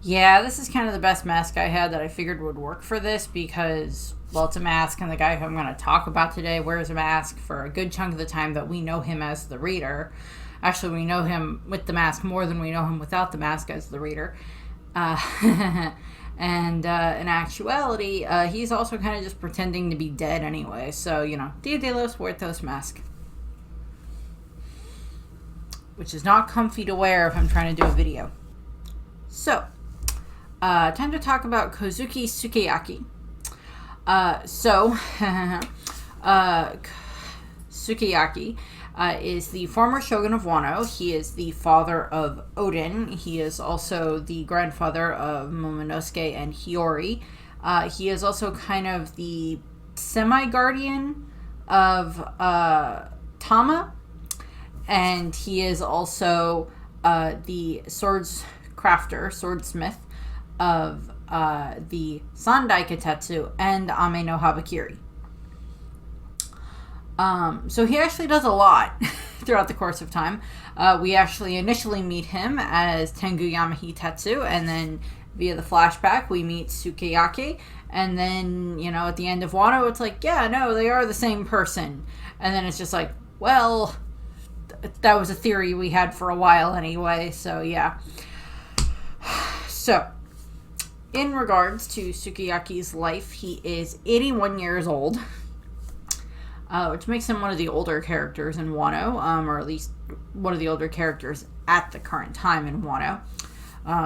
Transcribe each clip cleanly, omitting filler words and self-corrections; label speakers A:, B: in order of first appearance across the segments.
A: Yeah, this is kind of the best mask I had that I figured would work for this because, well, it's a mask, and the guy who I'm going to talk about today wears a mask for a good chunk of the time that we know him as the reader. Actually, we know him with the mask more than we know him without the mask as the reader. Uh, and in actuality, he's also kind of just pretending to be dead anyway. So, Dia de los Muertos mask. Which is not comfy to wear if I'm trying to do a video. So, time to talk about Kozuki Sukiyaki. Sukiyaki is the former shogun of Wano. He is the father of Odin. He is also the grandfather of Momonosuke and Hiyori. He is also kind of the semi-guardian of Tama. And he is also the swordsmith of the Sandai Kitetsu and Ame no Habakiri. So he actually does a lot throughout the course of time. We actually initially meet him as Tengu Yamahitetsu, and then via the flashback we meet Sukiyaki, and then, at the end of Wano it's like, yeah, no, they are the same person. And then it's just like, well, that was a theory we had for a while anyway, so yeah. So, in regards to Sukiyaki's life, he is 81 years old, which makes him one of the older characters in Wano, or at least one of the older characters at the current time in Wano.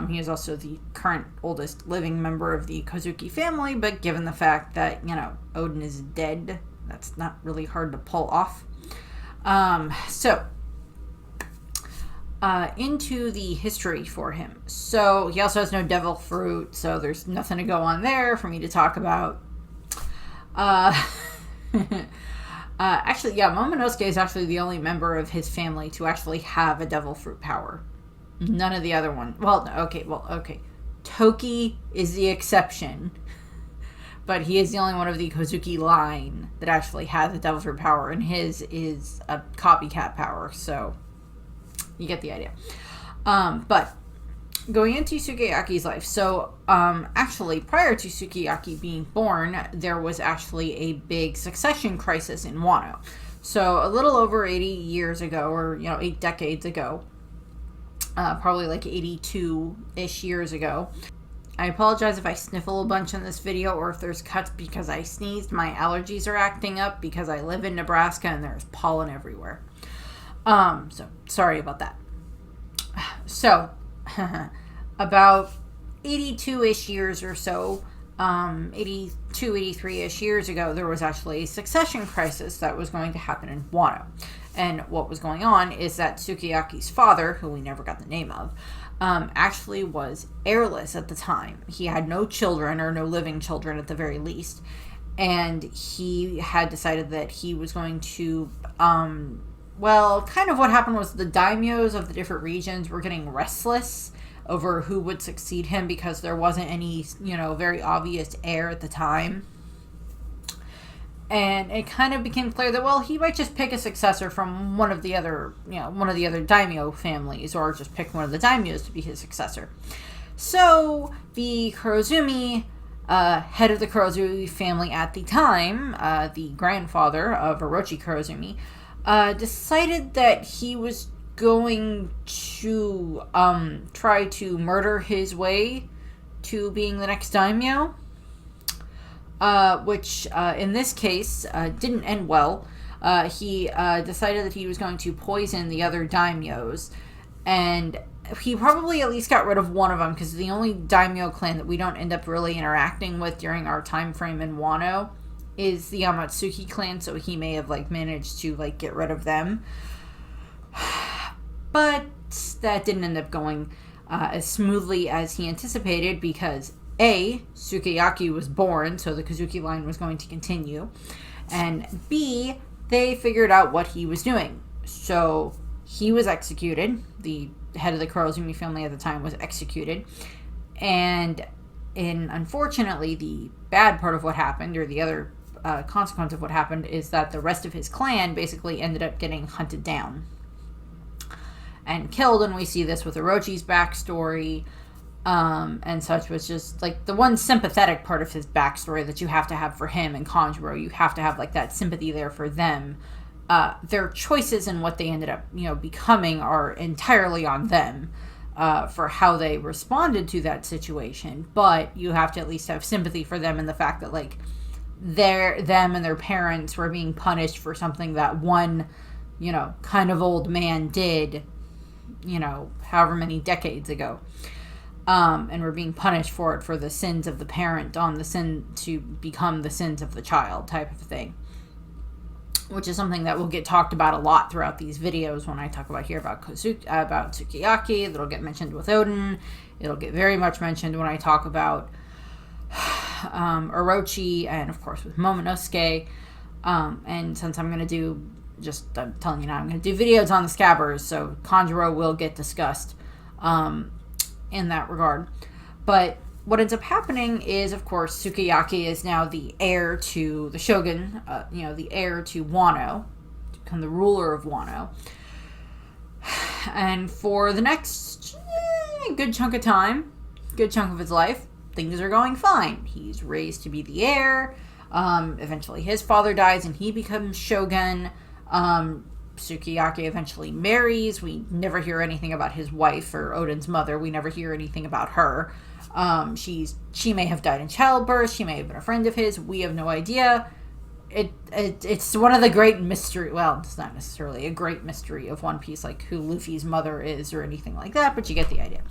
A: He is also the current oldest living member of the Kozuki family, but given the fact that, Odin is dead, that's not really hard to pull off. Into the history for him. So, he also has no devil fruit, so there's nothing to go on there for me to talk about. Actually, yeah, Momonosuke is actually the only member of his family to actually have a devil fruit power. None of the other one. Okay. Toki is the exception. But he is the only one of the Kozuki line that actually has a devil fruit power, and his is a copycat power, so you get the idea. But going into Sukiyaki's life, so actually prior to Sukiyaki being born, there was actually a big succession crisis in Wano. So a little over 80 years ago, or 8 decades ago, probably like 82-ish years ago. I apologize if I sniffle a bunch in this video or if there's cuts because I sneezed. My allergies are acting up because I live in Nebraska and there's pollen everywhere. So sorry about that. So, about 82-ish years or so, 82, 83-ish years ago, there was actually a succession crisis that was going to happen in Wano. And what was going on is that Sukiyaki's father, who we never got the name of, actually was heirless at the time. He had no children, or no living children at the very least. And he had decided that he was going to, kind of what happened was the daimyos of the different regions were getting restless over who would succeed him because there wasn't any, very obvious heir at the time. And it kind of became clear that, well, he might just pick a successor from one of the other daimyo families, or just pick one of the daimyos to be his successor. So the Kurozumi, head of the Kurozumi family at the time, the grandfather of Orochi Kurozumi, decided that he was going to try to murder his way to being the next daimyo. Which in this case didn't end well. He decided that he was going to poison the other daimyos, and he probably at least got rid of one of them, because the only daimyo clan that we don't end up really interacting with during our time frame in Wano is the Yamatsuki clan, so he may have managed to get rid of them. But that didn't end up going as smoothly as he anticipated, because A, Sukiyaki was born, so the Kozuki line was going to continue, and B, they figured out what he was doing. So he was executed. The head of the Kurozumi family at the time was executed, and unfortunately, the bad part of what happened, or the other consequence of what happened, is that the rest of his clan basically ended up getting hunted down and killed, and we see this with Orochi's backstory. and such, was just like the one sympathetic part of his backstory that you have to have for him and Kanjuro. You have to have like that sympathy there for them. Their choices and what they ended up, becoming are entirely on them for how they responded to that situation. But you have to at least have sympathy for them and the fact that like them and their parents were being punished for something that one, kind of old man did, however many decades ago. And were being punished for it, for the sins of the parent on the sin to become the sins of the child type of thing. Which is something that will get talked about a lot throughout these videos when I talk about Sukiyaki. That'll get mentioned with Oden. It'll get very much mentioned when I talk about Orochi, and of course with Momonosuke. And since I'm going to I'm telling you now, I'm going to do videos on the Scabbers, so Kanjuro will get discussed in that regard. But what ends up happening is, of course, Sukiyaki is now the heir to the shogun, the heir to Wano, to become the ruler of Wano. And for the next good chunk of time, good chunk of his life, things are going fine. He's raised to be the heir. Eventually his father dies and he becomes shogun. Sukiyaki eventually marries. We never hear anything about his wife or Oden's mother. We never hear anything about her. She may have died in childbirth. She may have been a friend of his. We have no idea. It's one of the great mystery. Well, it's not necessarily a great mystery of One Piece, like who Luffy's mother is or anything like that, but you get the idea.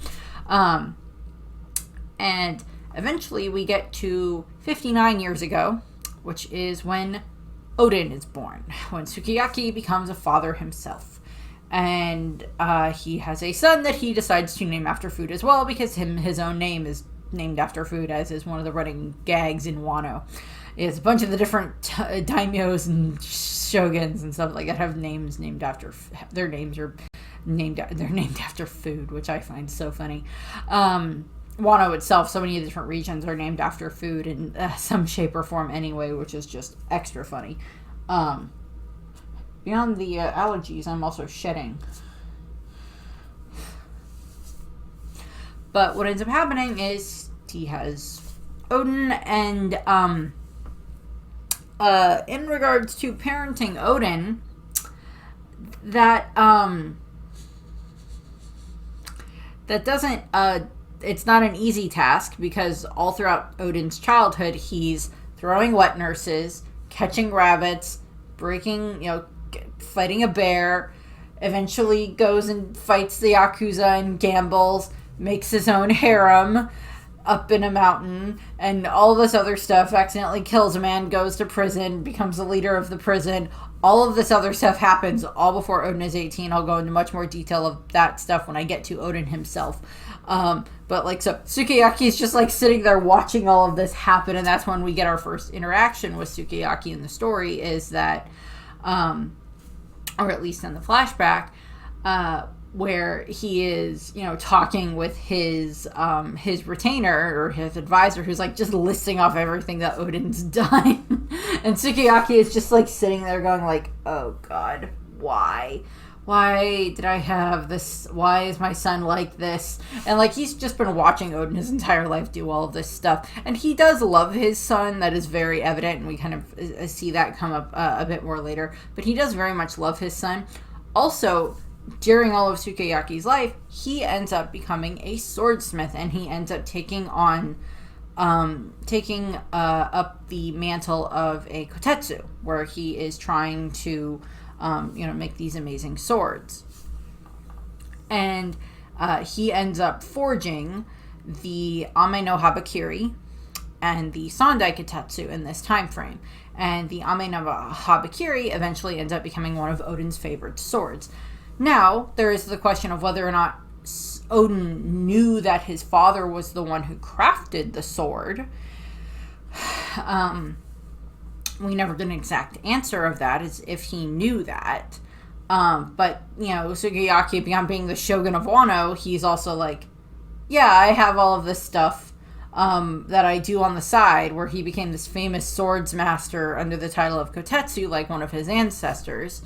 A: And eventually we get to 59 years ago, which is when Oden is born, when Sukiyaki becomes a father himself. And he has a son that he decides to name after food as well, because his own name is named after food, as is one of the running gags in Wano. It's a bunch of the different daimyos and shoguns and stuff like that have names named after they're named after food, which I find so funny. Wano itself, so many different regions are named after food in some shape or form anyway, which is just extra funny. Beyond the allergies, I'm also shedding. But what ends up happening is he has Oden, and in regards to parenting Oden, that doesn't it's not an easy task, because all throughout Oden's childhood he's throwing wet nurses, catching rabbits, fighting a bear, eventually goes and fights the Yakuza and gambles, makes his own harem up in a mountain, and all this other stuff, accidentally kills a man, goes to prison, becomes the leader of the prison. All of this other stuff happens all before Oden is 18. I'll go into much more detail of that stuff when I get to Oden himself. But so Sukiyaki is just like sitting there watching all of this happen, and that's when we get our first interaction with Sukiyaki in the story, is that or at least in the flashback, where he is, talking with his retainer or his advisor, who's like just listing off everything that Oden's done. And Sukiyaki is just like sitting there going like, oh God, why did I have this? Why is my son like this? And like, he's just been watching Oden his entire life do all of this stuff. And he does love his son. That is very evident. And we kind of see that come up a bit more later. But he does very much love his son. Also, during all of Sukiyaki's life, he ends up becoming a swordsmith. And he ends up taking up the mantle of a kotetsu, where he is trying to make these amazing swords. And he ends up forging the Ame no Habakiri and the Sandai Kotetsu in this time frame. And the Ame no Habakiri eventually ends up becoming one of Oden's favorite swords. Now, there is the question of whether or not Oden knew that his father was the one who crafted the sword. We never get an exact answer of that, as if he knew that. But, Sukiyaki, beyond being the shogun of Wano, he's also like, yeah, I have all of this stuff that I do on the side, where he became this famous swords master under the title of Kotetsu, like one of his ancestors,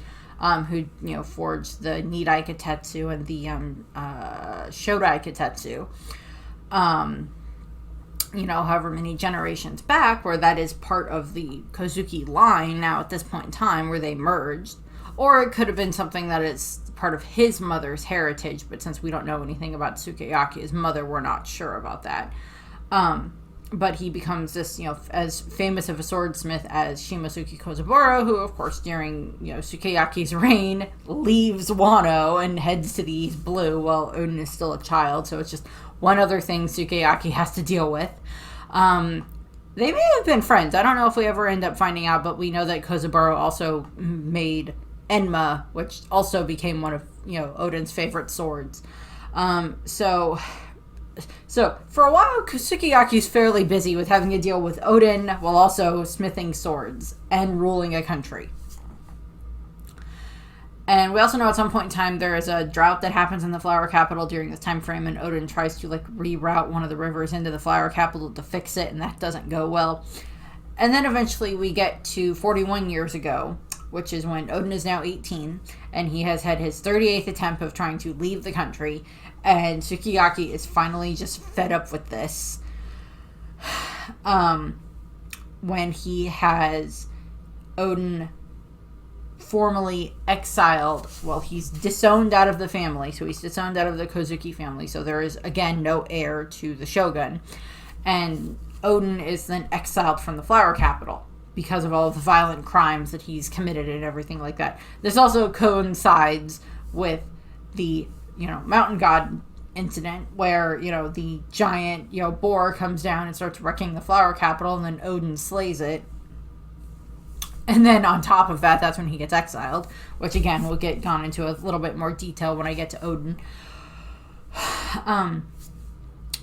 A: who, forged the Nidai Kotetsu and the Shodai Kotetsu. however many generations back, where that is part of the Kozuki line now at this point in time, where they merged. Or it could have been something that is part of his mother's heritage, but since we don't know anything about Sukiyaki's mother, we're not sure about that. But he becomes this, as famous of a swordsmith as Shimasuke Kozaburo, who, of course, during, Sukiyaki's reign, leaves Wano and heads to the East Blue while Odin is still a child, so it's just one other thing Sukiyaki has to deal with. They may have been friends. I don't know if we ever end up finding out, but we know that Kozaburo also made Enma, which also became one of, Odin's favorite swords. So, for a while, Sukiyaki's fairly busy with having to deal with Odin while also smithing swords and ruling a country. And we also know at some point in time there is a drought that happens in the flower capital during this time frame, and Odin tries to reroute one of the rivers into the flower capital to fix it, and that doesn't go well. And then eventually we get to 41 years ago, which is when Odin is now 18, and he has had his 38th attempt of trying to leave the country, and Sukiyaki is finally just fed up with this. When he has Odin formally exiled, he's disowned out of the family, so he's disowned out of the Kozuki family, so there is, again, no heir to the shogun. And Odin is then exiled from the flower capital because of all of the violent crimes that he's committed and everything like that. This also coincides with the, mountain god incident where, the giant, boar comes down and starts wrecking the flower capital, and then Odin slays it. And then on top of that, that's when he gets exiled, which again, we'll get gone into a little bit more detail when I get to Odin.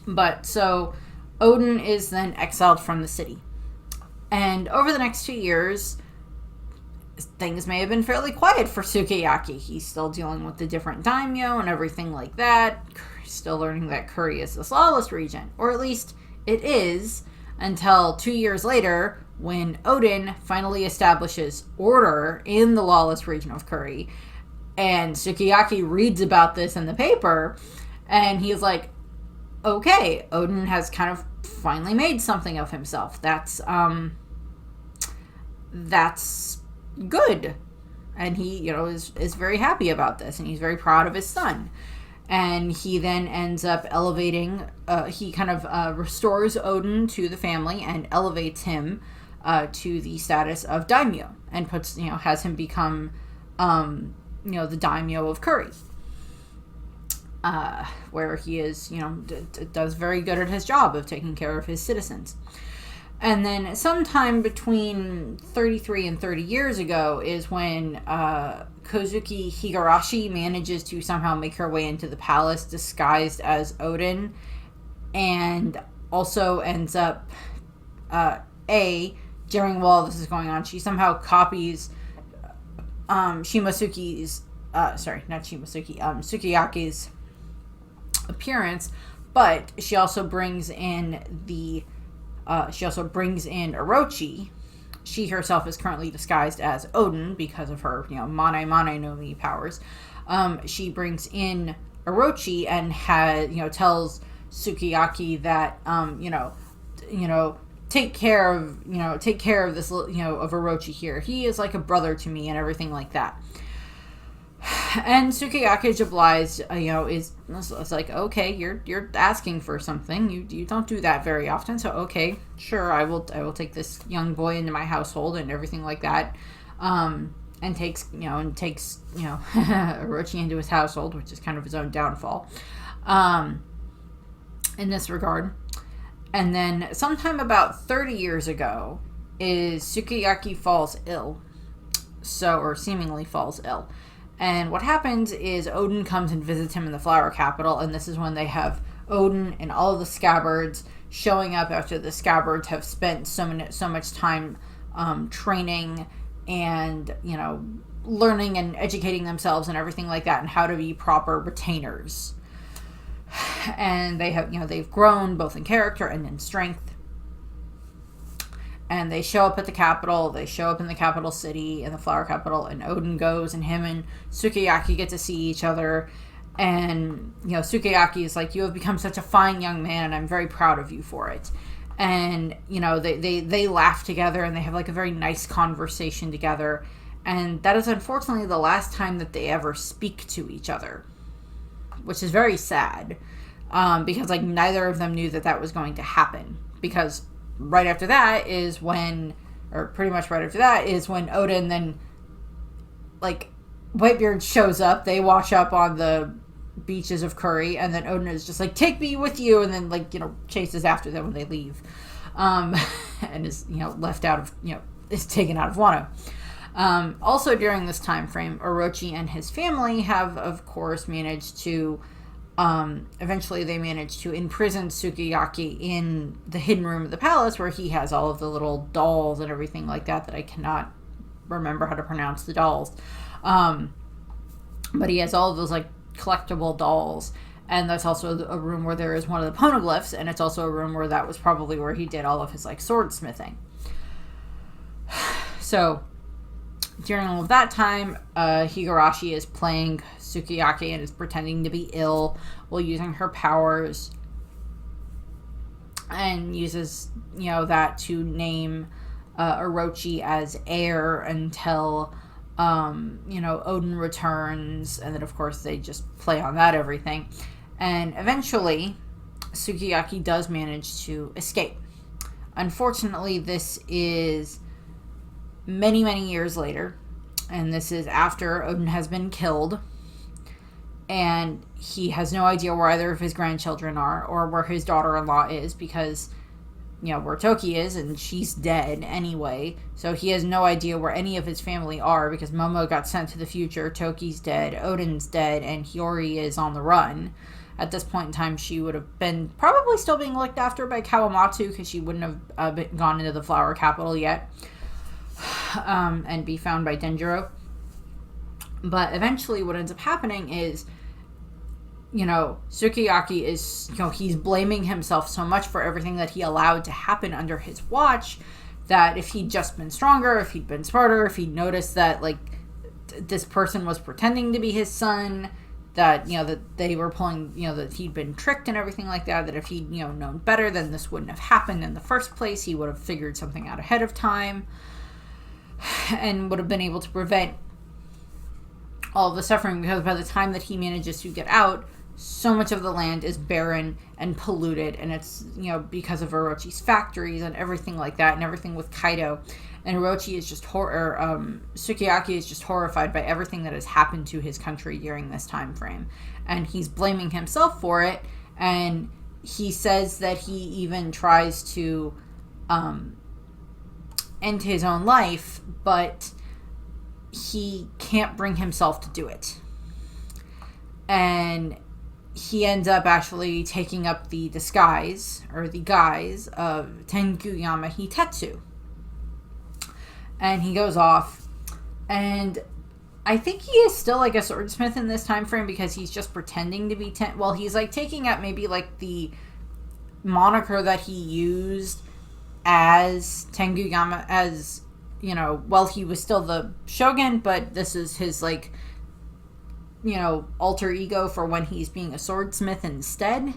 A: But so Odin is then exiled from the city. And over the next 2 years, things may have been fairly quiet for Sukiyaki. He's still dealing with the different daimyo and everything like that. Still learning that Kuri is this lawless region. Or at least it is, until 2 years later, when Odin finally establishes order in the lawless region of Kuri. And Sukiyaki reads about this in the paper, and he's like, okay, Odin has kind of finally made something of himself. That's good. And he, is very happy about this, and he's very proud of his son. And he then ends up elevating, he kind of restores Odin to the family and elevates him to the status of daimyo, and puts, has him become, the daimyo of Kuri. Where he is, does very good at his job of taking care of his citizens. And then sometime between 33 and 30 years ago is when Kozuki Higurashi manages to somehow make her way into the palace disguised as Odin, and also ends up, during while this is going on, she somehow copies Sukiyaki's appearance, but she also brings in Orochi. She herself is currently disguised as Odin because of her, Mane no Mi powers. She brings in Orochi and tells Sukiyaki that, take care of this, of Orochi here. He is like a brother to me and everything like that. And Sukiyaki is obliged, it's like, okay, you're asking for something. You don't do that very often, so okay, sure, I will take this young boy into my household and everything like that. And takes Orochi into his household, which is kind of his own downfall. In this regard. And then sometime about 30 years ago is Sukiyaki falls ill. Or seemingly falls ill. And what happens is Odin comes and visits him in the flower capital, and this is when they have Odin and all of the scabbards showing up after the scabbards have spent so much time training and, learning and educating themselves and everything like that, and how to be proper retainers. And they have, they've grown both in character and in strength. And they show up at the capital. They show up in the capital city, in the flower capital, and Odin goes, and him and Sukiyaki get to see each other. And, Sukiyaki is like, you have become such a fine young man, and I'm very proud of you for it. And, they laugh together, and they have, like, a very nice conversation together. And that is unfortunately the last time that they ever speak to each other, which is very sad, because, like, neither of them knew that was going to happen. Because right after that is when, or pretty much right after that, is when Odin then, like, Whitebeard shows up, they wash up on the beaches of Curry, and then Odin is just like, take me with you, and then, like, chases after them when they leave, and is, left out of, is taken out of Wano. Also during this time frame, Orochi and his family have, of course, managed to, eventually they managed to imprison Sukiyaki in the hidden room of the palace, where he has all of the little dolls and everything like that I cannot remember how to pronounce the dolls. But he has all of those, like, collectible dolls, and that's also a room where there is one of the poneglyphs, and it's also a room where that was probably where he did all of his, like, swordsmithing. So during all of that time, Higurashi is playing Sukiyaki and is pretending to be ill while using her powers, and uses, that to name Orochi as heir until Odin returns, and then of course they just play on that everything. And eventually Sukiyaki does manage to escape. Unfortunately, this is many, many years later, and this is after Odin has been killed, and he has no idea where either of his grandchildren are, or where his daughter-in-law is, because where Toki is, and she's dead anyway. So he has no idea where any of his family are, because Momo got sent to the future, Toki's dead, Odin's dead, and Hiyori is on the run. At this point in time, she would have been probably still being looked after by Kawamatsu, because she wouldn't have gone into the flower capital yet, and be found by Denjiro. But eventually what ends up happening is, Sukiyaki is, he's blaming himself so much for everything that he allowed to happen under his watch, that if he'd just been stronger, if he'd been smarter, if he'd noticed that, like, this person was pretending to be his son, that, that they were pulling, that he'd been tricked and everything like that, that if he'd, known better, then this wouldn't have happened in the first place. He would have figured something out ahead of time, and would have been able to prevent all of the suffering, because by the time that he manages to get out, so much of the land is barren and polluted, and it's, because of Orochi's factories and everything like that, and everything with Kaido. And Orochi is just Sukiyaki is just horrified by everything that has happened to his country during this time frame, and he's blaming himself for it. And he says that he even tries to end his own life, but he can't bring himself to do it. And he ends up actually taking up the disguise, or the guise, of Tenguyama Hitetsu. And he goes off, and I think he is still, like, a swordsmith in this time frame, because he's just pretending to be he's, like, taking up maybe, like, the moniker that he used as Tenguyama, as, he was still the shogun, but this is his, like, alter ego for when he's being a swordsmith instead.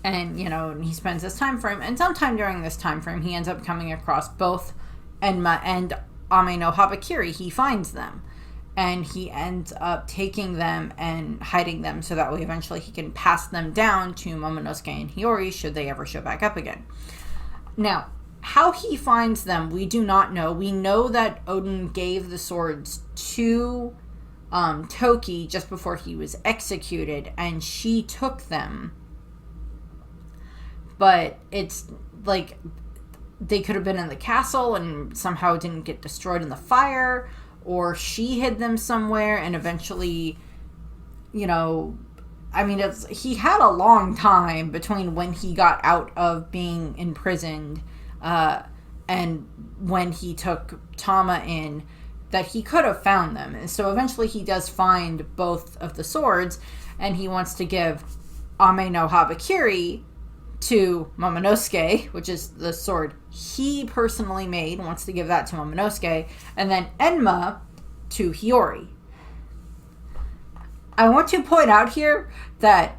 A: And, he spends this time frame, and sometime during this time frame, he ends up coming across both Enma and Ame no Habakiri. He finds them, and he ends up taking them and hiding them, so that way eventually he can pass them down to Momonosuke and Hiyori, should they ever show back up again. Now, how he finds them, we do not know. We know that Odin gave the swords to Toki just before he was executed, and she took them. But it's like they could have been in the castle and somehow didn't get destroyed in the fire, or she hid them somewhere and eventually, he had a long time between when he got out of being imprisoned and when he took Tama in, that he could have found them. And so eventually he does find both of the swords, and he wants to give Ame no Habakiri to Momonosuke, which is the sword he personally made, wants to give that to Momonosuke, and then Enma to Hiyori. I want to point out here that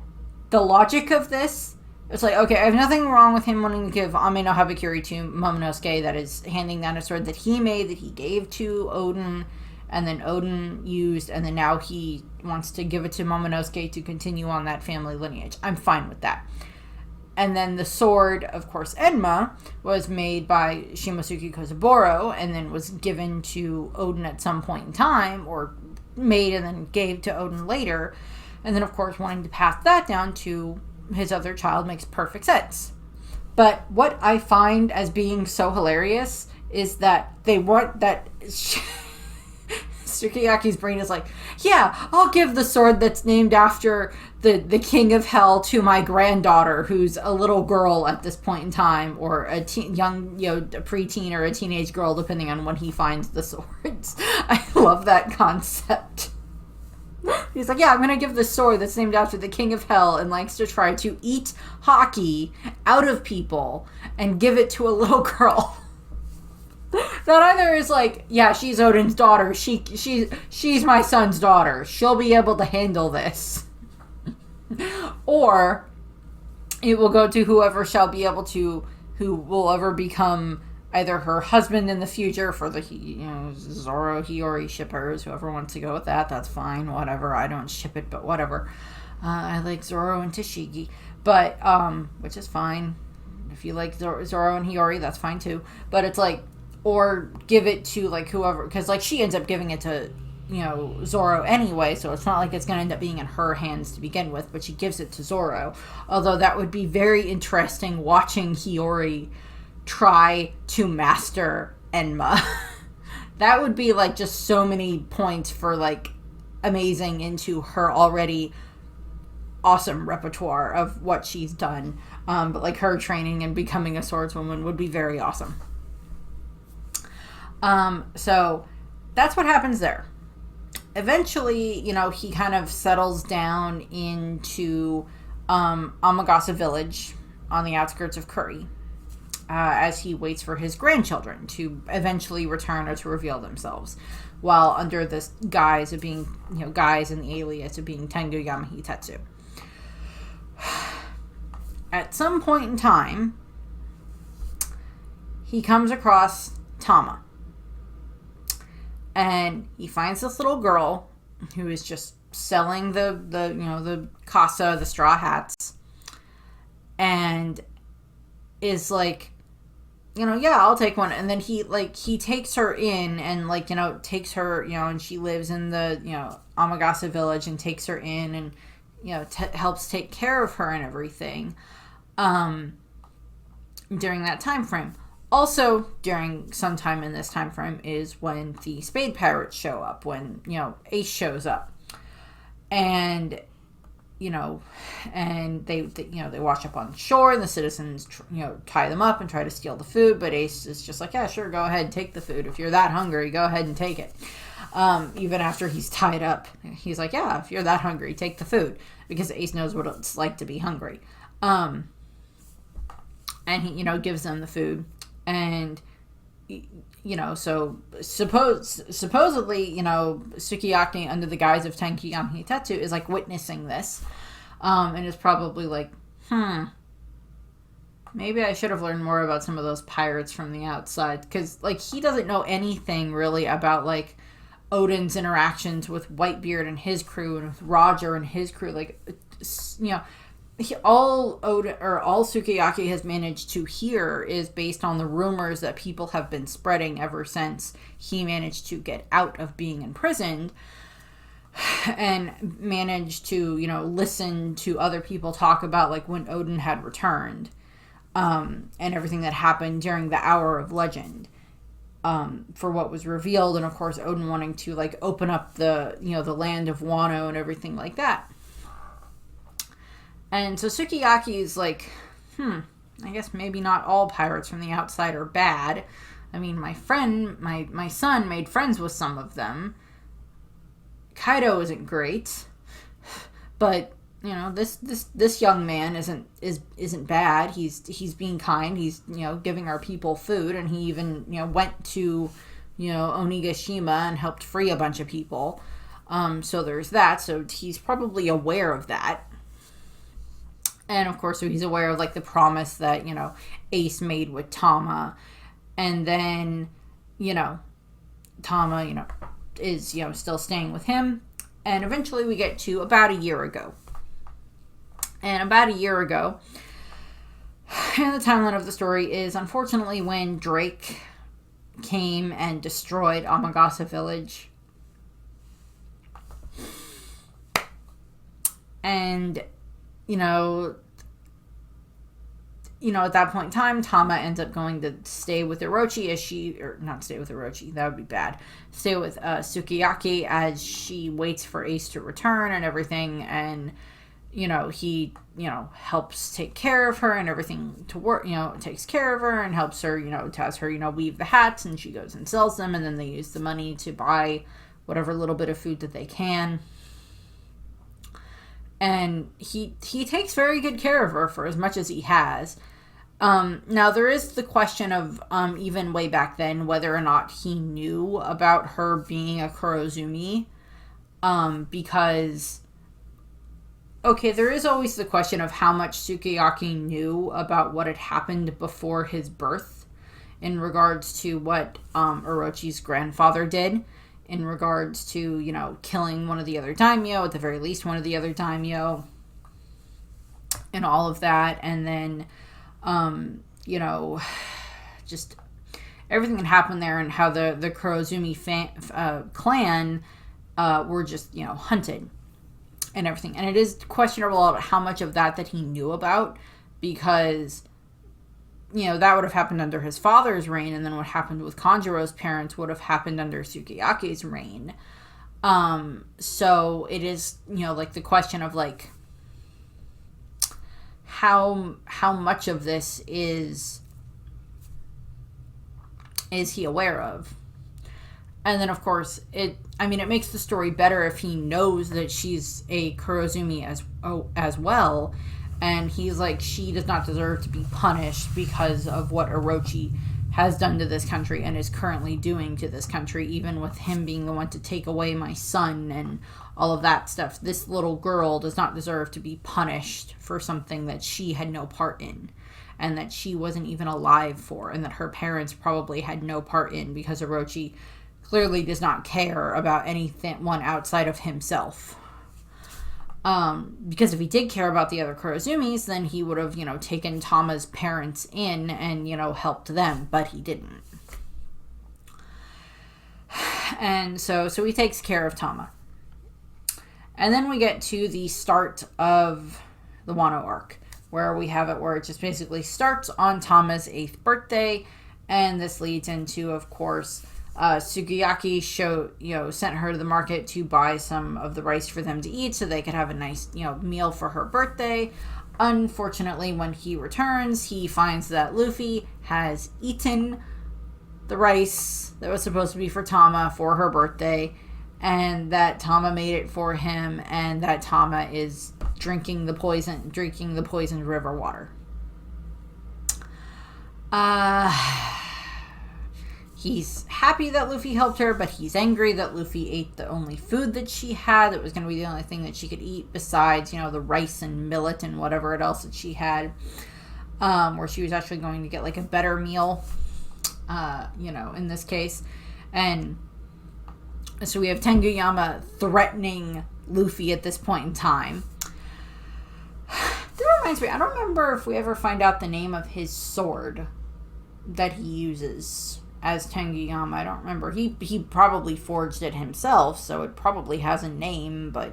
A: the logic of this, it's like, okay, I have nothing wrong with him wanting to give Ame no Habakiri to Momonosuke, that is handing down a sword that he made, that he gave to Odin, and then Odin used, and then now he wants to give it to Momonosuke to continue on that family lineage. I'm fine with that. And then the sword, of course, Enma, was made by Shimosuke Kozaburo, and then was given to Odin at some point in time, or made and then gave to Odin later. And then, of course, wanting to pass that down to his other child makes perfect sense. But what I find as being so hilarious is that they want that... Sukiyaki's brain is like, yeah, I'll give the sword that's named after the king of hell to my granddaughter, who's a little girl at this point in time, or a young, a preteen or a teenage girl, depending on when he finds the swords. I love that concept. He's like, yeah, I'm gonna give the sword that's named after the king of hell and likes to try to eat hockey out of people and give it to a little girl. That either is like, yeah, she's Odin's daughter. She's my son's daughter. She'll be able to handle this. Or it will go to whoever shall be able to, who will ever become either her husband in the future for the, Zoro Hiyori shippers. Whoever wants to go with that, that's fine. Whatever. I don't ship it, but whatever. I like Zoro and Tashigi, but which is fine. If you like Zoro and Hiyori, that's fine too. But it's like, or give it to, like, whoever, because, like, she ends up giving it to, Zoro anyway, so it's not like it's going to end up being in her hands to begin with, but she gives it to Zoro. Although that would be very interesting watching Hiyori try to master Enma. That would be, like, just so many points for, like, amazing into her already awesome repertoire of what she's done. But, like, her training and becoming a swordswoman would be very awesome. So that's what happens there. Eventually, he kind of settles down into Amagasa village on the outskirts of Kuri, as he waits for his grandchildren to eventually return or to reveal themselves, while under this guise of being, guise and the alias of being Tengu Yamahitetsu. At some point in time, he comes across Tama. And he finds this little girl who is just selling the casa, the straw hats, and is like, yeah, I'll take one. And then he takes her in and takes her, and she lives in the, Amagasa village, and takes her in and, helps take care of her and everything, during that time frame. Also, during some time in this time frame is when the Spade Pirates show up, when, Ace shows up. And, and they wash up on shore, and the citizens, tie them up and try to steal the food, but Ace is just like, yeah, sure, go ahead, take the food. If you're that hungry, go ahead and take it. Even after he's tied up, he's like, yeah, if you're that hungry, take the food, because Ace knows what it's like to be hungry. And he, gives them the food. And, so supposedly, Sukiyaki, under the guise of Tenki Yamahitetsu, is, like, witnessing this. And is probably like, maybe I should have learned more about some of those pirates from the outside. Because, like, he doesn't know anything, really, about, like, Odin's interactions with Whitebeard and his crew, and with Roger and his crew. Like, all Sukiyaki has managed to hear is based on the rumors that people have been spreading ever since he managed to get out of being imprisoned, and managed to, listen to other people talk about, like, when Odin had returned, and everything that happened during the Hour of Legend, for what was revealed, and of course Odin wanting to, like, open up the, the land of Wano and everything like that. And so Sukiyaki is like, I guess maybe not all pirates from the outside are bad. I mean, my son made friends with some of them. Kaido isn't great, but this young man isn't bad. He's being kind. He's giving our people food, and he even went to Onigashima and helped free a bunch of people. So there's that. So he's probably aware of that. And of course, so he's aware of like the promise that, Ace made with Tama. And then, Tama, is, still staying with him. And eventually we get to about a year ago. And about a year ago, and the timeline of the story is unfortunately when Drake came and destroyed Amagasa Village. And, at that point in time, Tama ends up going to stay with Orochi or not stay with Orochi, that would be bad. Stay with Sukiyaki as she waits for Ace to return and everything. And, he, helps take care of her and everything to work, takes care of her and helps her, has her, weave the hats, and she goes and sells them, and then they use the money to buy whatever little bit of food that they can. And he takes very good care of her for as much as he has. Now there is the question of, even way back then, whether or not he knew about her being a Kurozumi. Because, okay, there is always the question of how much Sukiyaki knew about what had happened before his birth in regards to what, Orochi's grandfather did. In regards to, killing one of the other daimyo, at the very least one of the other daimyo, and all of that. And then, just everything that happened there, and how the Kurozumi clan were just, hunted and everything. And it is questionable about how much of that he knew about, because that would have happened under his father's reign, and then what happened with Kanjuro's parents would have happened under Sukiyaki's reign. So it is, like the question of like how much of this is he aware of. And then of course it makes the story better if he knows that she's a Kurozumi as well. And he's like, she does not deserve to be punished because of what Orochi has done to this country and is currently doing to this country, even with him being the one to take away my son and all of that stuff. This little girl does not deserve to be punished for something that she had no part in, and that she wasn't even alive for, and that her parents probably had no part in, because Orochi clearly does not care about anyone outside of himself. Because if he did care about the other Kurozumis, then he would have, taken Tama's parents in and, helped them, but he didn't. And so he takes care of Tama. And then we get to the start of the Wano arc, where we have it where it just basically starts on Tama's 8th birthday, and this leads into, of course, Sukiyaki sent her to the market to buy some of the rice for them to eat so they could have a nice, meal for her birthday. Unfortunately, when he returns, he finds that Luffy has eaten the rice that was supposed to be for Tama for her birthday, and that Tama made it for him, and that Tama is drinking the poisoned river water. He's happy that Luffy helped her, but he's angry that Luffy ate the only food that she had. That was going to be the only thing that she could eat besides, the rice and millet and whatever else that she had. Where she was actually going to get, like, a better meal, in this case. And so we have Tenguyama threatening Luffy at this point in time. That reminds me, I don't remember if we ever find out the name of his sword that he uses as Tenguyama. I don't remember. He probably forged it himself, so it probably has a name, but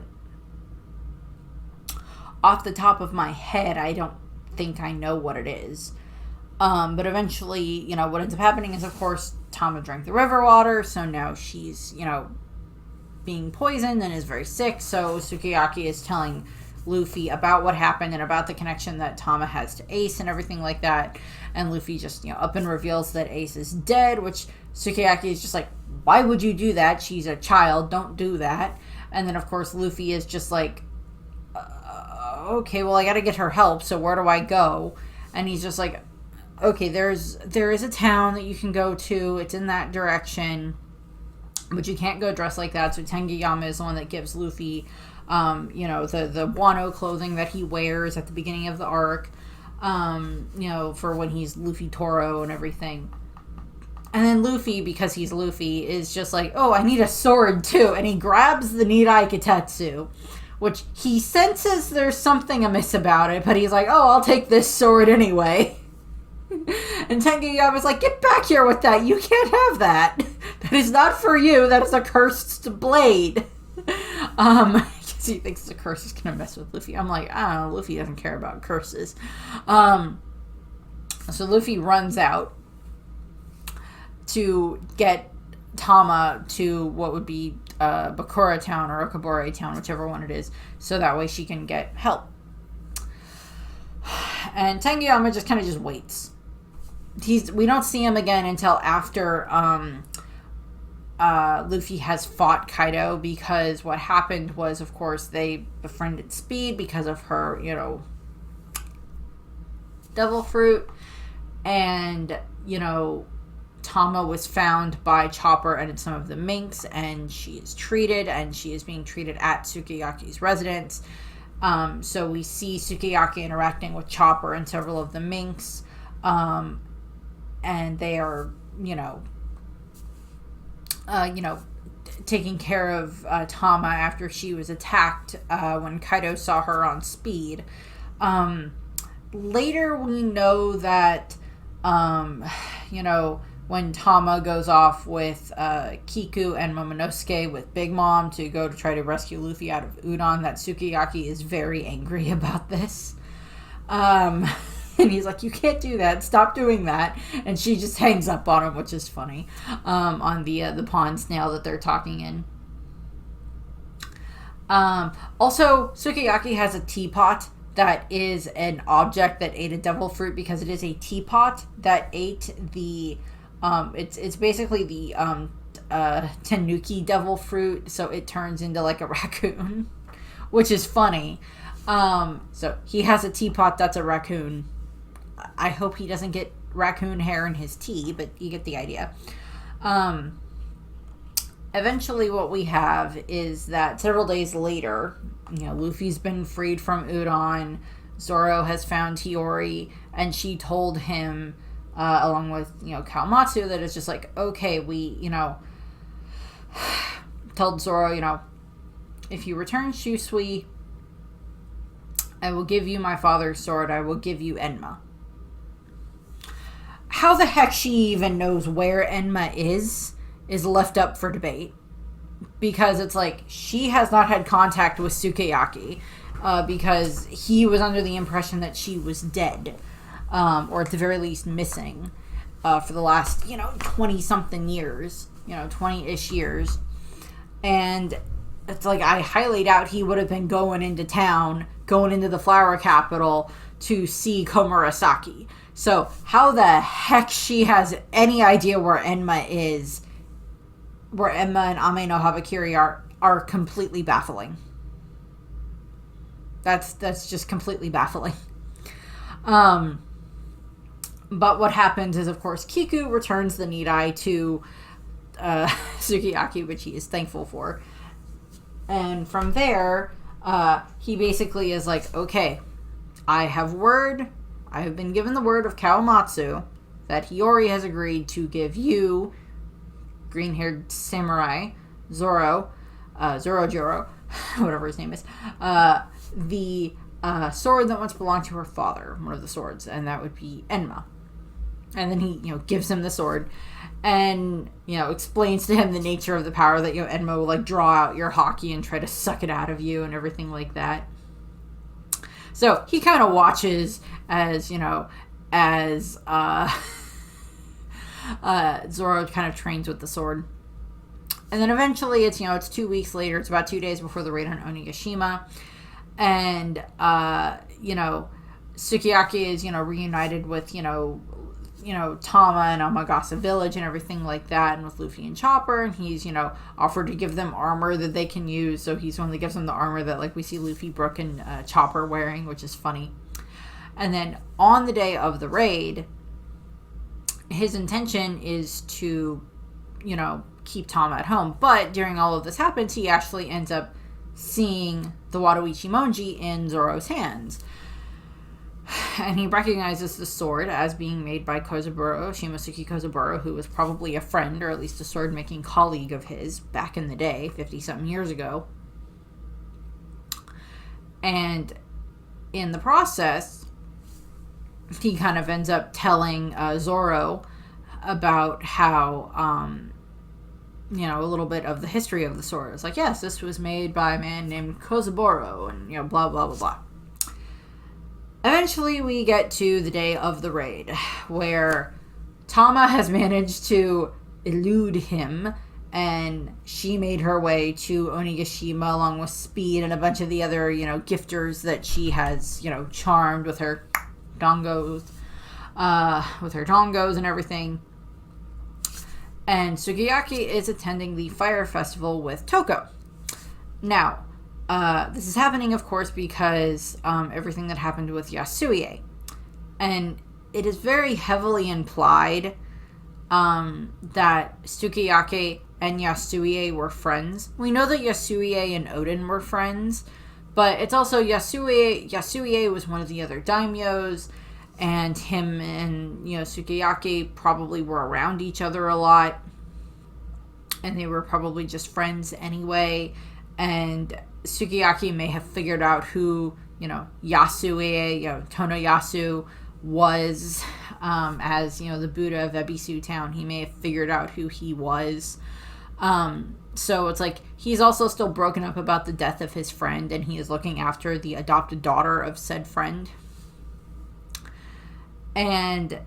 A: off the top of my head, I don't think I know what it is. But eventually, what ends up happening is, of course, Tama drank the river water, so now she's, being poisoned and is very sick, so Sukiyaki is telling Luffy about what happened and about the connection that Tama has to Ace and everything like that. And Luffy just, up and reveals that Ace is dead, which Sukiyaki is just like, why would you do that? She's a child. Don't do that. And then, of course, Luffy is just like, okay, well, I gotta get her help, so where do I go? And he's just like, okay, there is a town that you can go to. It's in that direction. But you can't go dressed like that. So Tengiyama is the one that gives Luffy, the Wano clothing that he wears at the beginning of the arc, for when he's Luffy Toro and everything. And then Luffy, because he's Luffy, is just like, oh, I need a sword too. And he grabs the Nidai Kitetsu, which he senses there's something amiss about it, but he's like, oh, I'll take this sword anyway. And Tengiyama's like, get back here with that. You can't have that. That is not for you. That is a cursed blade. Because he thinks the curse is going to mess with Luffy. I'm like, I don't know. Luffy doesn't care about curses. So Luffy runs out to get Tama to what would be Bakura Town or Okabore Town, whichever one it is, so that way she can get help. And Tengiyama just kind of waits. We don't see him again until after Luffy has fought Kaido, because what happened was, of course, they befriended Speed because of her, devil fruit, and, Tama was found by Chopper and some of the minks, and she is being treated at Sukiyaki's residence. So we see Sukiyaki interacting with Chopper and several of the minks, and they are, taking care of Tama after she was attacked when Kaido saw her on Speed. Later we know that, when Tama goes off with Kiku and Momonosuke with Big Mom to go to try to rescue Luffy out of Udon, that Sukiyaki is very angry about this. And he's like, you can't do that. Stop doing that. And she just hangs up on him, which is funny, on the pond snail that they're talking in. Also, Sukiyaki has a teapot that is an object that ate a devil fruit, because it is a teapot that ate the... it's basically the Tanuki devil fruit, so it turns into like a raccoon, which is funny. So he has a teapot that's a raccoon. I hope he doesn't get raccoon hair in his tea, but you get the idea. Eventually what we have is that several days later, Luffy's been freed from Udon, Zoro has found Hiyori, and she told him, along with, Kawamatsu, that it's just like, okay, we, told Zoro, if you return Shusui, I will give you my father's sword, I will give you Enma. How the heck she even knows where Enma is left up for debate. Because it's like, she has not had contact with Sukiyaki, because he was under the impression that she was dead. Or at the very least missing, for the last, 20-something years, 20-ish years. And it's like, I highly doubt he would have been going into town, going into the flower capital to see Komurasaki. So how the heck she has any idea where Enma is, where Enma and Ame no Habakiri are completely baffling. That's just completely baffling. But what happens is, of course, Kiku returns the Nidai to Sukiyaki, which he is thankful for. And from there, he basically is like, okay, I have been given the word of Kawamatsu that Hiyori has agreed to give you, green-haired samurai, Zoro, whatever his name is, the sword that once belonged to her father, one of the swords, and that would be Enma. And then he, gives him the sword and, explains to him the nature of the power that, Enma will, draw out your haki and try to suck it out of you and everything like that. So he kind of watches as, Zoro kind of trains with the sword. And then eventually it's 2 weeks later. It's about 2 days before the raid on Onigashima. And, Sukiyaki is, reunited with, Tama and Amagasa Village and everything like that, and with Luffy and Chopper, and he's, offered to give them armor that they can use, so he's the one that gives them the armor that, we see Luffy, Brook, and Chopper wearing, which is funny. And then, on the day of the raid, his intention is to, keep Tama at home. But during all of this happens, he actually ends up seeing the Wado Ichimonji in Zoro's hands. And he recognizes the sword as being made by Kozaburo, Shimosuke Kozaburo, who was probably a friend, or at least a sword-making colleague of his back in the day, 50-something years ago. And in the process, he kind of ends up telling Zoro about how, a little bit of the history of the sword. It's like, yes, this was made by a man named Kozaburo, and, blah, blah, blah, blah. Eventually, we get to the day of the raid, where Tama has managed to elude him, and she made her way to Onigashima along with Speed and a bunch of the other, gifters that she has, charmed with her dongos, and everything. And Sukiyaki is attending the fire festival with Toko. Now, this is happening, of course, because everything that happened with Yasue. And it is very heavily implied that Sukiyaki and Yasue were friends. We know that Yasue and Oden were friends, but it's also Yasue was one of the other daimyos, and him and, Sukiyaki probably were around each other a lot, and they were probably just friends anyway, and Sukiyaki may have figured out who, Yasue, Tonoyasu was, as, the Buddha of Ebisu town. He may have figured out who he was. So it's like, he's also still broken up about the death of his friend, and he is looking after the adopted daughter of said friend. And,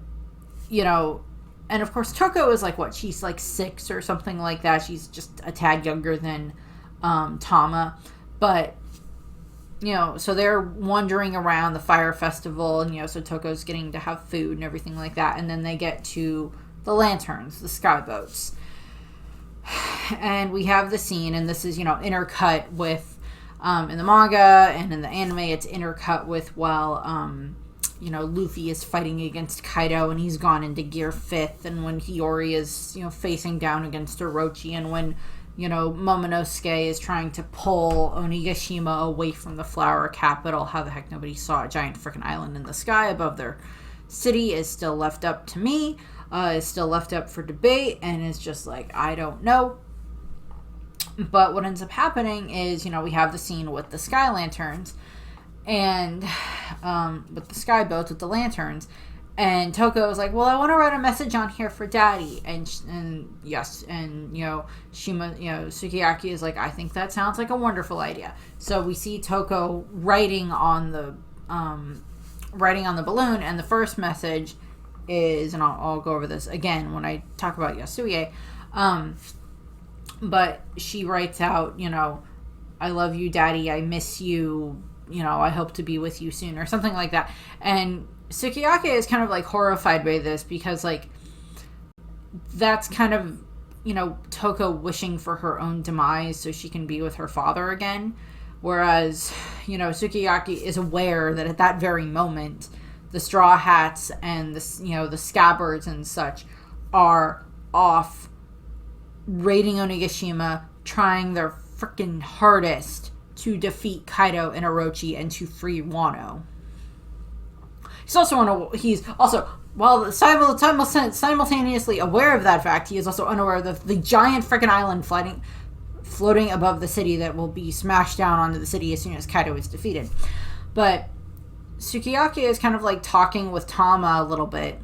A: and of course Toko is like, she's like 6 or something like that. She's just a tad younger than Tama. But, so they're wandering around the fire festival, and, so Toko's getting to have food and everything like that. And then they get to the lanterns, the sky boats. And we have the scene, and this is, intercut with, in the manga and in the anime, it's intercut with, Luffy is fighting against Kaido, and he's gone into gear 5th, and when Hiyori is, facing down against Orochi, and when, Momonosuke is trying to pull Onigashima away from the flower capital. How the heck nobody saw a giant freaking island in the sky above their city is still left up to me, is still left up for debate, and it's just like, I don't know. But what ends up happening is, we have the scene with the sky lanterns, and with the sky boats with the lanterns, and Toko is like, well, I want to write a message on here for Daddy, and yes, and Sukiyaki is like, I think that sounds like a wonderful idea. So we see Toko writing on the balloon, and the first message is, and I'll go over this again when I talk about Yasue, but she writes out, I love you, Daddy, I miss you, I hope to be with you soon, or something like that. And Sukiyaki is kind of like horrified by this, because like that's kind of, Toko wishing for her own demise so she can be with her father again. Whereas, Sukiyaki is aware that at that very moment, the Straw Hats and the Scabbards and such are off raiding Onigashima, trying their freaking hardest to defeat Kaido and Orochi and to free Wano. He's also, while simultaneously aware of that fact, he is also unaware of the giant freaking island floating above the city that will be smashed down onto the city as soon as Kaido is defeated. But Sukiyaki is kind of like talking with Tama a little bit,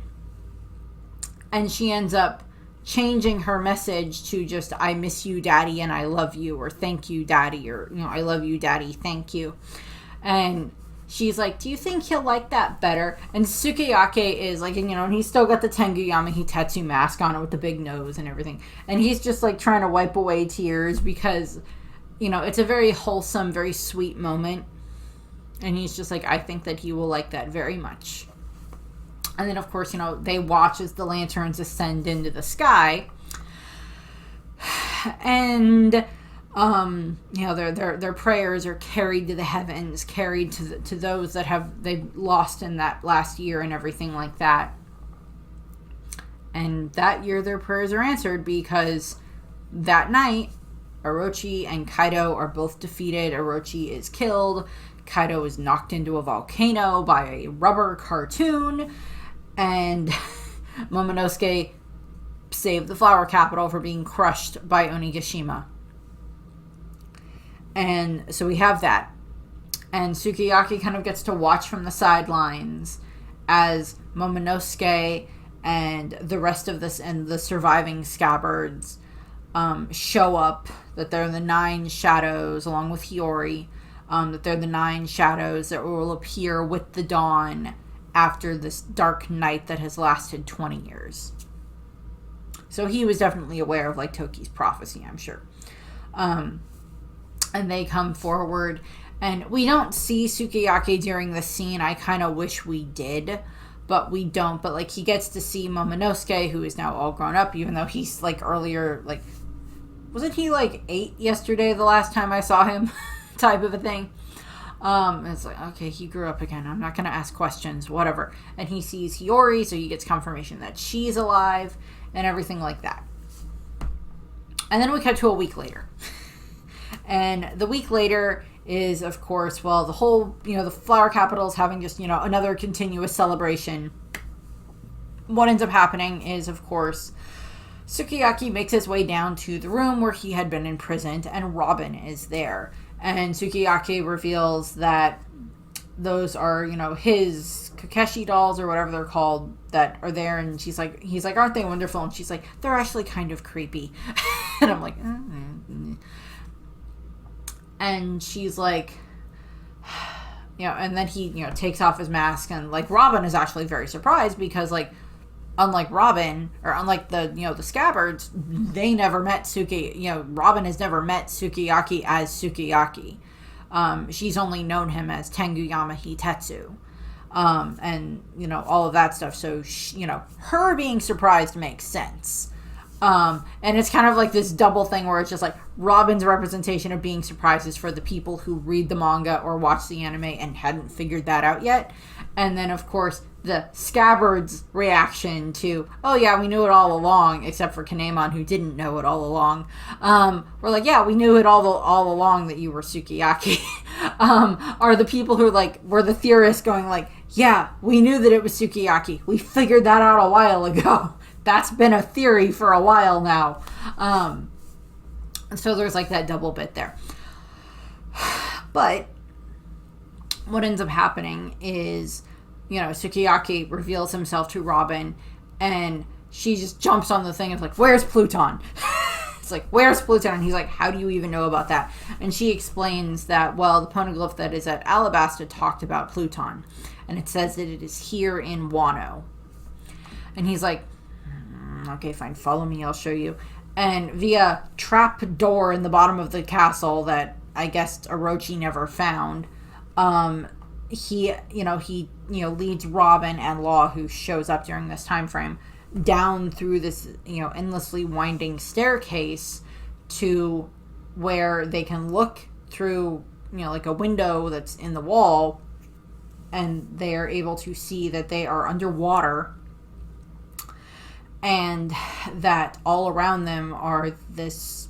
A: and she ends up changing her message to just, I miss you, Daddy, and I love you, or thank you, Daddy, or, I love you, Daddy, thank you. And she's like, do you think he'll like that better? And Sukiyaki is like, and he's still got the Tengu Yamahi tattoo mask on it with the big nose and everything. And he's just like trying to wipe away tears because, it's a very wholesome, very sweet moment. And he's just like, I think that he will like that very much. And then, of course, they watch as the lanterns ascend into the sky. And, their prayers are carried to the heavens, carried to those that they've lost in that last year and everything like that. And that year their prayers are answered because that night, Orochi and Kaido are both defeated. Orochi is killed. Kaido is knocked into a volcano by a rubber cartoon. And Momonosuke saved the flower capital for being crushed by Onigashima. And so we have that. And Sukiyaki kind of gets to watch from the sidelines as Momonosuke and the rest of this and the surviving scabbards show up, that they're the 9 shadows along with Hiyori, that they're the 9 shadows that will appear with the dawn after this dark night that has lasted 20 years. So he was definitely aware of like Toki's prophecy, I'm sure. And they come forward, and we don't see Sukiyaki during this scene. I kind of wish we did, but we don't. But like, he gets to see Momonosuke, who is now all grown up, even though he's like earlier, like, wasn't he like 8 yesterday the last time I saw him? Type of a thing. It's like, okay, he grew up again. I'm not going to ask questions, whatever. And he sees Hiyori, so he gets confirmation that she's alive and everything like that. And then we cut to a week later. And the week later is, of course, well, the whole, the flower capital is having just, another continuous celebration. What ends up happening is, of course, Sukiyaki makes his way down to the room where he had been imprisoned, and Robin is there. And Sukiyaki reveals that those are, his Kakeshi dolls or whatever they're called that are there. And he's like, aren't they wonderful? And she's like, they're actually kind of creepy. And I'm like, And she's like, and then he, takes off his mask, and like Robin is actually very surprised because like, unlike Robin, or unlike the, the scabbards, they never met Robin has never met Sukiyaki as Sukiyaki. She's only known him as Tenguyama Hitetsu. And, all of that stuff. So, her being surprised makes sense. And it's kind of like this double thing where it's just like Robin's representation of being surprised is for the people who read the manga or watch the anime and hadn't figured that out yet. And then, of course, the Scabbard's reaction to, oh yeah, we knew it all along, except for Kanemon, who didn't know it all along. We're like, yeah, we knew it all along that you were Sukiyaki. Are the people who were the theorists going like, yeah, we knew that it was Sukiyaki. We figured that out a while ago. That's been a theory for a while now. So there's like that double bit there. But what ends up happening is, Sukiyaki reveals himself to Robin, and she just jumps on the thing of like, where's Pluton? It's like, where's Pluton? And he's like, how do you even know about that? And she explains that, well, the poneglyph that is at Alabasta talked about Pluton, and it says that it is here in Wano. And he's like, okay, fine, follow me, I'll show you. And via trap door in the bottom of the castle that I guess Orochi never found, he leads Robin and Law, who shows up during this time frame, down through this, endlessly winding staircase to where they can look through, like a window that's in the wall, and they are able to see that they are underwater, and that all around them are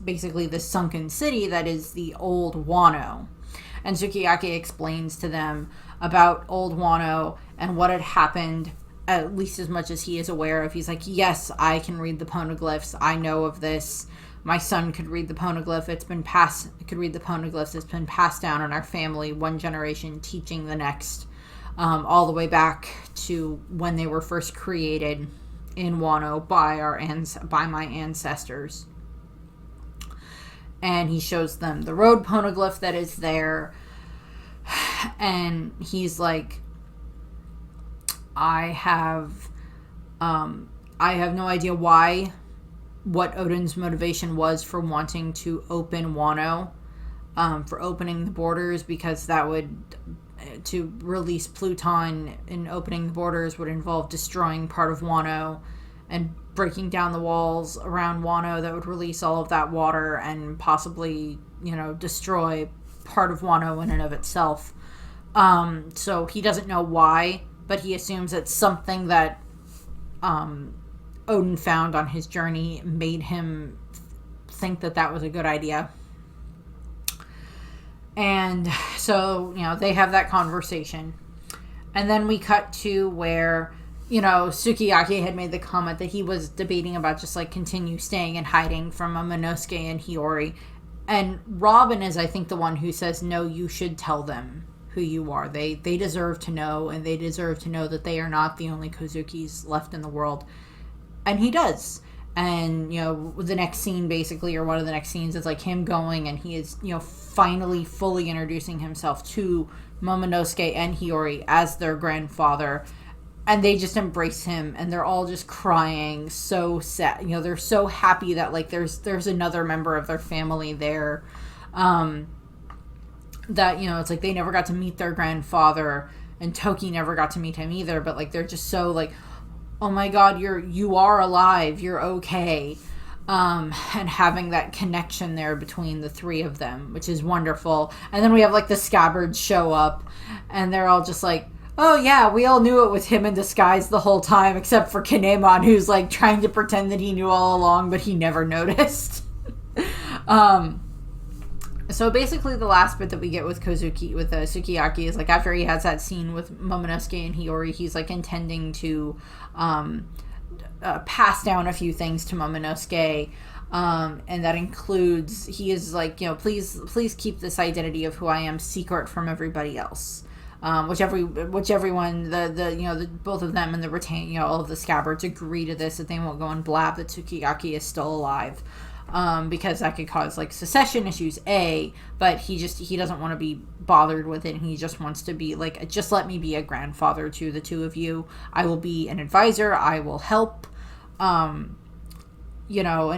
A: basically this sunken city that is the old Wano. And Sukiyaki explains to them about old Wano and what had happened, at least as much as he is aware of. He's like, yes, I can read the poneglyphs. I know of this. My son could read the poneglyph. It's been passed down in our family, one generation teaching the next, all the way back to when they were first created in Wano by my ancestors. And he shows them the road poneglyph that is there, and he's like, I have no idea what Odin's motivation was for wanting to open Wano, for opening the borders, because that would, to release Pluton in opening the borders would involve destroying part of Wano and breaking down the walls around Wano that would release all of that water and possibly, destroy part of Wano in and of itself. So he doesn't know why, but he assumes it's something that Odin found on his journey made him think that was a good idea. And so, they have that conversation. And then we cut to where, Sukiyaki had made the comment that he was debating about just, like, continue staying and hiding from Momonosuke and Hiyori. And Robin is, I think, the one who says, no, you should tell them who you are. They deserve to know, and they deserve to know that they are not the only Kozukis left in the world. And he does. And, the next scene, basically, or one of the next scenes, is, like, him going, and he is, finally fully introducing himself to Momonosuke and Hiyori as their grandfather. And they just embrace him, and they're all just crying, so sad. They're so happy that, like, there's another member of their family there. That, it's like they never got to meet their grandfather, and Toki never got to meet him either. But, like, they're just so, like, oh my God, you are alive, you're okay. And having that connection there between the three of them, which is wonderful. And then we have, like, the Scabbards show up, and they're all just like, oh yeah, we all knew it was him in disguise the whole time, except for Kinemon, who's, like, trying to pretend that he knew all along, but he never noticed. So basically the last bit that we get with Sukiyaki is, like, after he has that scene with Momonosuke and Hiyori, he's, like, intending to pass down a few things to Momonosuke, and that includes, he is like, please keep this identity of who I am secret from everybody else. Which everyone, both of them and the all of the Scabbards agree to this, that they won't go and blab that Sukiyaki is still alive. Because that could cause, like, secession issues, but he doesn't want to be bothered with it, and he just wants to be, like, just let me be a grandfather to the two of you. I will be an advisor, I will help, and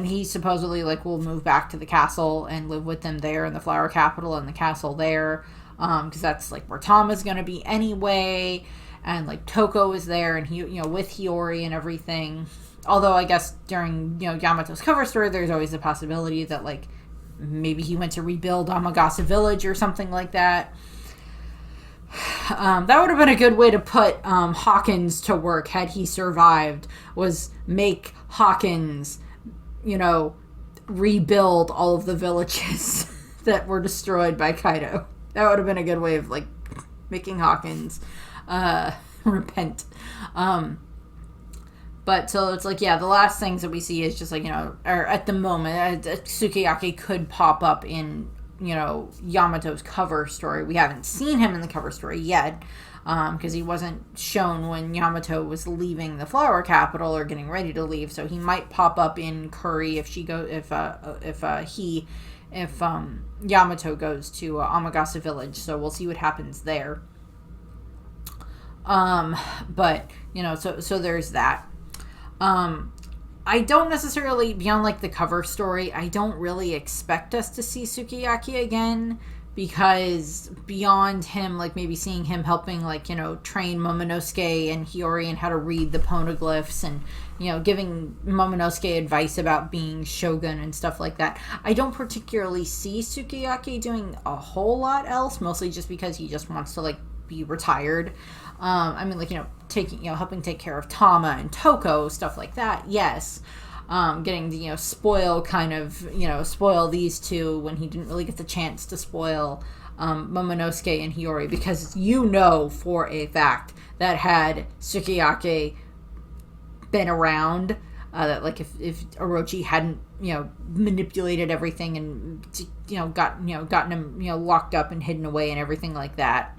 A: he supposedly, like, will move back to the castle and live with them there in the flower capital and the castle there, because that's, like, where Tom is going to be anyway, and, like, Toko is there, and he, with Hiyori and everything. Although, I guess, during, Yamato's cover story, there's always the possibility that, like, maybe he went to rebuild Amagasa Village or something like that. That would have been a good way to put Hawkins to work had he survived, was make Hawkins, rebuild all of the villages that were destroyed by Kaido. That would have been a good way of, like, making Hawkins repent. But so it's like, yeah, the last things that we see is just, like, or at the moment, Sukiyaki could pop up in, Yamato's cover story. We haven't seen him in the cover story yet, because he wasn't shown when Yamato was leaving the flower capital or getting ready to leave. So he might pop up in Kuri if Yamato goes to Amagasa Village. So we'll see what happens there. But, so there's that. I don't necessarily, beyond, like, the cover story, I don't really expect us to see Sukiyaki again, because beyond him, like, maybe seeing him helping, like, train Momonosuke and Hiyori and how to read the poneglyphs, and, giving Momonosuke advice about being shogun and stuff like that, I don't particularly see Sukiyaki doing a whole lot else, mostly just because he just wants to, like, be retired. I mean, like, helping take care of Tama and Toko, stuff like that, yes. Getting to, spoil these two when he didn't really get the chance to spoil Momonosuke and Hiyori, because for a fact that had Sukiyaki been around, that, like, if Orochi hadn't, manipulated everything and, gotten him, locked up and hidden away and everything like that,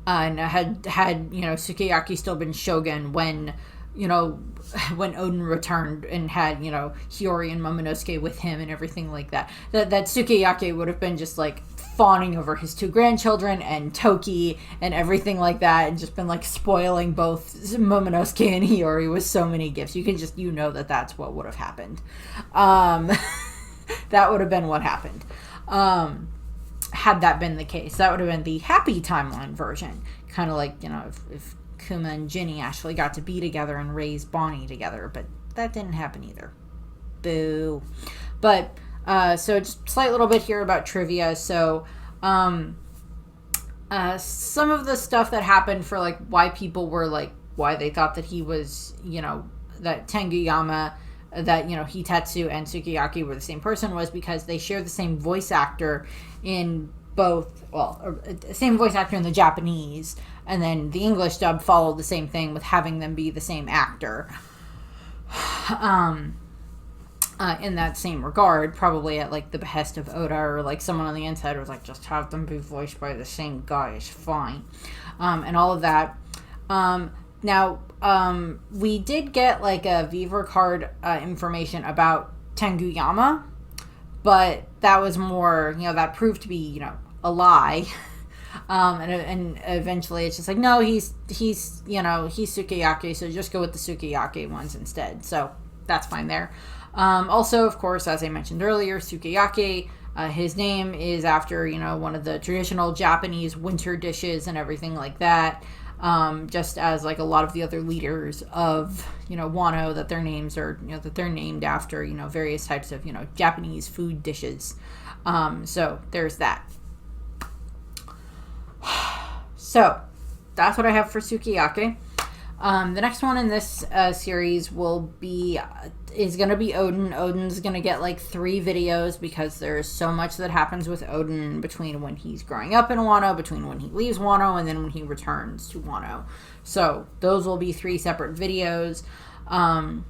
A: and had Sukiyaki still been shogun when Oden returned and had, Hiyori and Momonosuke with him and everything like that, that Sukiyaki would have been just, like, fawning over his two grandchildren and Toki and everything like that, and just been, like, spoiling both Momonosuke and Hiyori with so many gifts. You can just, that's what would have happened. That would have been what happened. Had that been the case. That would have been the happy timeline version. Kind of like, if Kuma and Ginny actually got to be together and raise Bonnie together, but that didn't happen either. Boo. But, so just a slight little bit here about trivia. So, some of the stuff that happened for, like, why people were, like, why they thought that he was, that Tenguyama that, you know, Hitetsu and Sukiyaki were the same person was because they share the same voice actor in both, well, same voice actor in the Japanese, and then the English dub followed the same thing with having them be the same actor. In that same regard, probably at like the behest of Oda, or like someone on the inside was like, just have them be voiced by the same guy is fine, and all of that. Now, we did get like a Viva card information about Tenguyama, but that was more, you know, that proved to be, you know, a lie. And eventually it's just like, no, he's you know, he's Sukiyaki, so just go with the Sukiyaki ones instead. So that's fine there. Also, of course, as I mentioned earlier, Sukiyaki, his name is after, you know, one of the traditional Japanese winter dishes and everything like that. Just as like a lot of the other leaders of, you know, Wano, that their names are, you know, that they're named after, you know, various types of, you know, Japanese food dishes. So there's that. So that's what I have for Sukiyaki. The next one in this series is going to be Odin. Odin's going to get like 3 videos because there's so much that happens with Odin between when he's growing up in Wano, between when he leaves Wano, and then when he returns to Wano. So those will be 3 separate videos, and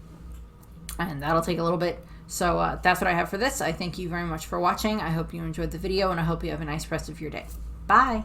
A: that'll take a little bit. So that's what I have for this. I thank you very much for watching. I hope you enjoyed the video, and I hope you have a nice rest of your day. Bye!